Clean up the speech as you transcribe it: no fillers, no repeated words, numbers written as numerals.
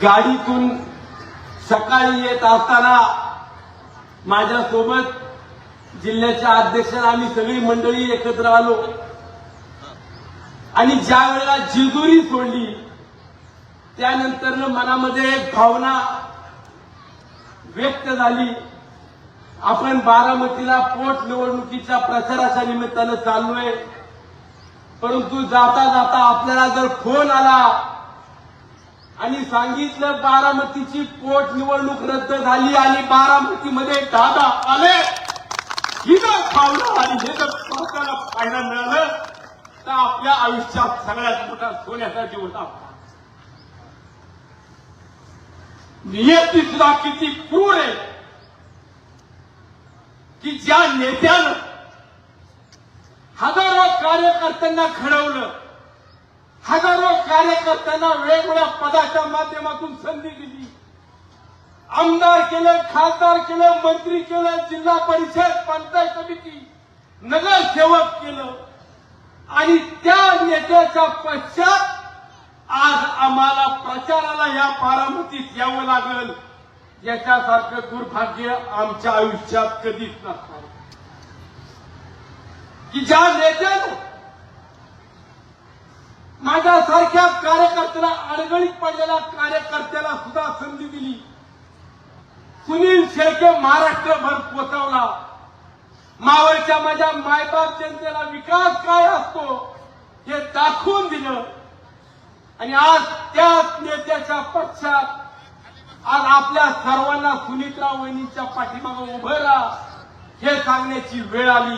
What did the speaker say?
गाडीतून सकाळी येत असताना माझ्यासोबत जिल्ह्याच्या अध्यक्षांना आम्ही सगळी मंडळी एकत्र आलो आणि ज्या वेळेला जेजुरी सोडली त्यानंतर मनामध्ये एक भावना व्यक्त झाली. आपण बारामतीला पोटनिवडणुकीच्या प्रचाराच्या निमित्तानं चाललोय, परंतु जाता जाता आपल्याला जर फोन आला आणि सांगितलं बारामतीची पोटनिवडणूक रद्द झाली आणि बारामतीमध्ये दादा आले, ही जर भावना आणि हे जर स्वतःला फायदा मिळालं तर आपल्या आयुष्यात सगळ्यात मोठा सोन्याचा दिवस आपला. नियती सुद्धा किती क्रूर आहे की ज्या नेत्यानं हजारो कार्यकर्त्यांना घडवलं, हजारो कार्यकर्त्यांना वेगवेगळ्या पदाच्या माध्यमातून संधी दिली, आमदार केलं, खासदार केलं, मंत्री केलं, जिल्हा परिषद, पंचायत समिती, नगरसेवक केलं आणि त्या नेत्याच्या पश्चात आज आम्हाला प्रचाराला या बारामतीत यावं लागलं. याच्यासारखं दुर्भाग्य आमच्या आयुष्यात कधीच नसणार की ज्या नेत्यानं माझ्यासारख्या कार्यकर्त्याला, अडगळीत पडलेल्या कार्यकर्त्याला सुद्धा संधी दिली. सुनील शेळके महाराष्ट्रभर पोचवला. मावळच्या माझ्या मायबाप जनतेला विकास काय असतो हे दाखवून दिलं आणि आज त्याच नेत्याच्या पक्षात आज आपल्या सर्वांना सुनीत्रा वहिनींच्या पाठीमागे उभं राहा हे सांगण्याची वेळ आली.